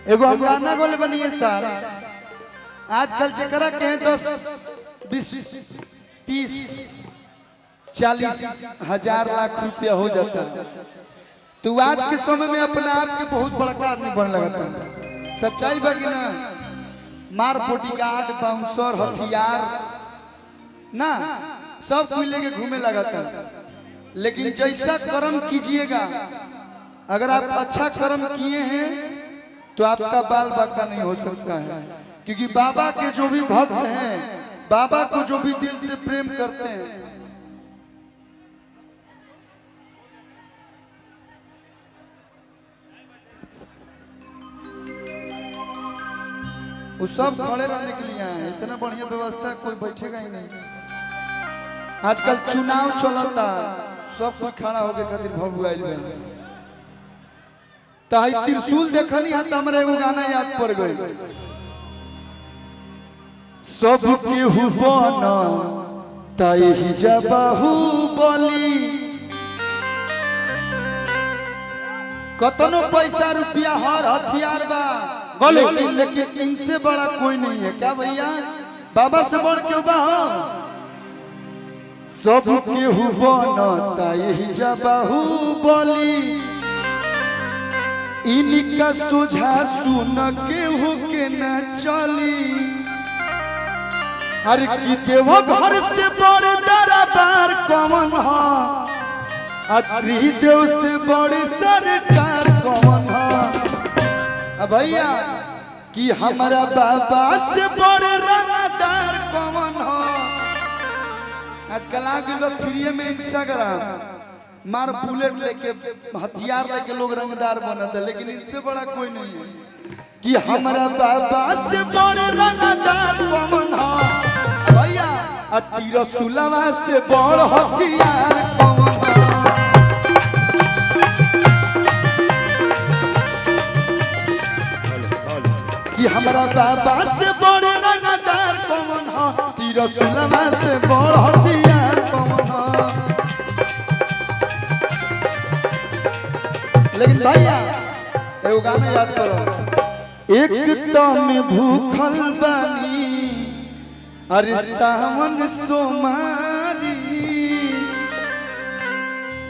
एगो हम गाना गोल बनिए सर। आजकल जरा के 10 20 30 40 हजार लाख रुपया हो जाता है, तो आज के समय में अपने आप के बहुत बड़का आदमी बन लगता है। सच्चाई बाकी ना, मार बॉडीगार्ड बाउंसर हथियार ना सब कोई लेके घूमे लगाता है। लेकिन जैसा कर्म कीजिएगा, अगर आप अच्छा कर्म किए हैं तो आपका बाल बाका नहीं हो सकता है, क्योंकि बाबा के जो भी भक्त हैं, बाबा को जो भी दिल से प्रेम करते हैं, वो सब खड़े रहने के लिए आए हैं। इतना बढ़िया व्यवस्था कोई बैठेगा ही नहीं। आजकल चुनाव चलता, सब कोई खड़ा होके खातिर भगुआइल बा। ताई त्रिशूल देखनी है तो हमरा एगो गाना याद पड़ गई, सब के हुबन ताई ही जबाहु बोली। कतनो पैसा रुपया हर हथियार बा, लेकिन इनसे बड़ा कोई नहीं है। क्या भैया, बाबा से बढ़ के बा हो। सब के हुबन ताई ही जबाहु बोली, इनका सुझा सुन के हो के न चली। हर की देव घर से बड़े दरबार कौन है, त्रिदेव से बड़ी सरकार कौन है। भैया कि हमारा बाबा से बड़े रंगदार कौन है। आजकल आगे लोग फ्री में इंस्टाग्राम मार बुलेट लेके हथियार लेके लोग रंगदार बनते, लेकिन इनसे बड़ा कोई नहीं है कि हमारा बाबा से बड़े रंगदार कौन है। भैया त्रिशूलवा से बड़ हथियार कौन है। कि हमारा बाबा से बड़े रंगदार कौन है, त्रिशूलवा से बड़ हथियार कौन है। लेकिन भैया एगो गाना याद करो, एक तो में भूखल बानी अरे सावन सोमारी,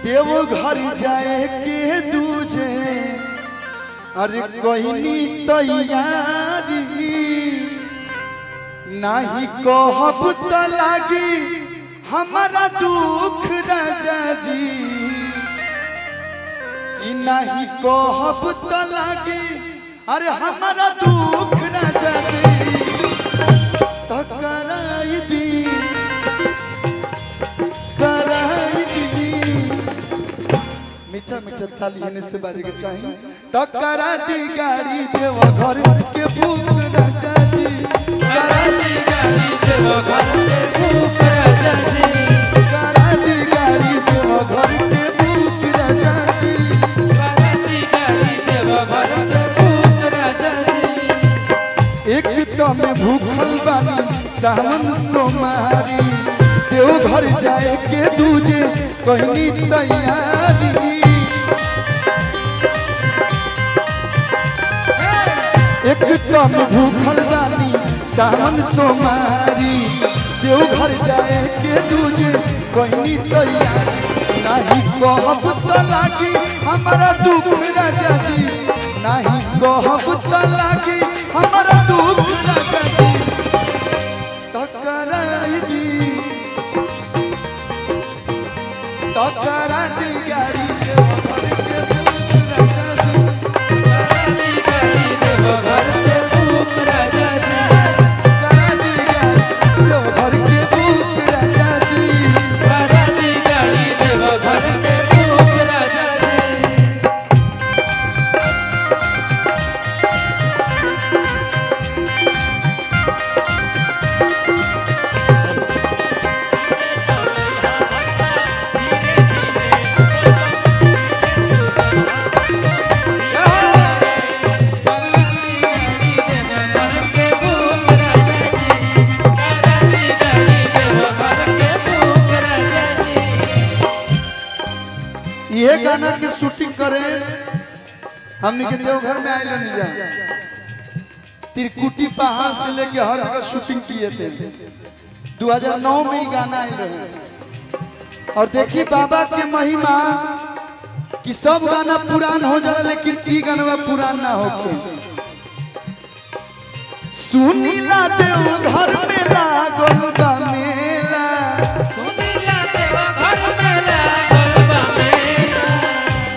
देव घर जाए के दूजे अरे कोई तैयारी। नाही कहब त लागी हमारा दुख राजा जी, नहीं कहब त लागी अरे हमारा दुख राजा जी। तो कराई दी मीठा मीठा थाली है से बाजे के चाहिए। तो करा दी गाड़ी देव घर के भूख राजा जी, करा दी गाड़ी देव घर के भूख राजा जी, करा दी गाड़ी देव घर के भूख राजा जी, करा दी गाड़ी देव घर के भूख राजा जी। एक तो में भूखल बानी सावन सोमारी, देव घर जाए के दूजे कहनी तैयारी। एक कम भूखल बानी सावन सोमारी, देव घर जाए के दूजे कहनी तैयारी। नहीं कहब त लागी हमारा दुख राजा जी, नहीं कहब त लागी हमारा दुख राजा जी। तो कराई दी, तो करा दी गाड़ी देव घर के भूख राजा जी, करा दी गाड़ी देव घर के भूख राजा जी, करा दी गाड़ी देव घर के भूख राजा जी, करा दी गाड़ी देव घर के भूख राजा जी। ये गाना की शूटिंग करें हमने के देव घर में आए नहीं जा। त्रिकुटी पहाड़ से लेके हर जगह शूटिंग किए थे। 2009 में ही गाना आए रहे। और देखी बाबा के महिमा कि सब गाना पुरान हो जाए लेकिन ई गाना पुरान ना हो। सुनीला देव घर में लागल बा मेला, सुनीला देव घर में लागल बा मेला,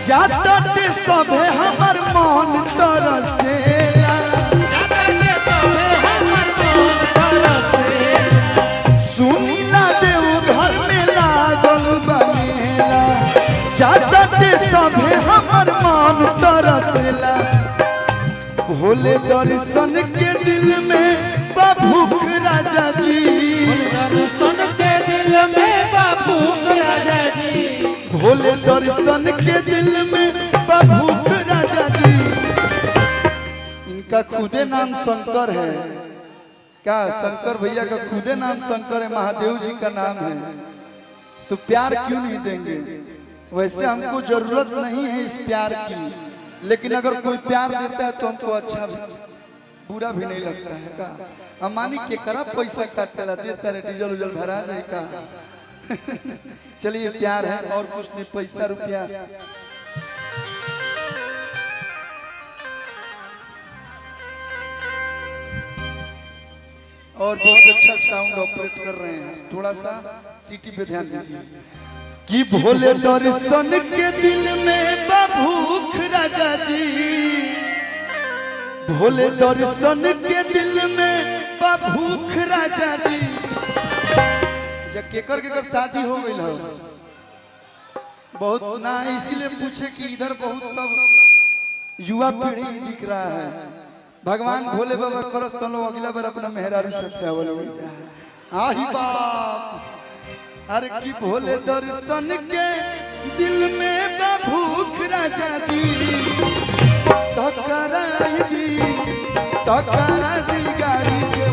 जाते सभे हमर मन तरसेला, जाते सभे हमर मन तरसेला। सुनीला देव घर में लागल बा मेला, जाते सभे हमर मन तरसेला। भोले दर्शन के दिल में बाबूक राजा जी, दर्शन के दिल में बाबूक राजा जी, भोले दर्शन के दिल में बाबूक राजा जी। इनका खुदे नाम शंकर है। क्या शंकर भैया का खुदे नाम शंकर है, महादेव जी का नाम है। तो प्यार क्यों नहीं देंगे? वैसे हमको जरूरत नहीं है इस प्यार की, लेकिन अगर कोई प्यार देता है तो हमको अच्छा बुरा भी नहीं लगता है। का अमानी के करा पैसा काटेला देता है, डीजल उजल भरा जाए का। चलिए प्यार है और कुछ नहीं, पैसा रुपया। और बहुत अच्छा साउंड ऑपरेट कर रहे हैं, थोड़ा सा सीटी पे ध्यान दीजिए। कि भोले दर्शन के दिल में बाबूख राजा जी, भोले दर्शन के दिल में बाबूख राजा जी। जब केकर केकर शादी हो गई हो बहुत ना, इसीलिए पूछे कि इधर बहुत सब युवा पीढ़ी दिख रहा है। भगवान भोले बाबा करस तो लोग अगला बार अपना मेहरारू सत्या बोलो आही बाप। अरे की भोले दर्शन के दिल में बाबूख राजा जी, तकरा दी गाड़ी के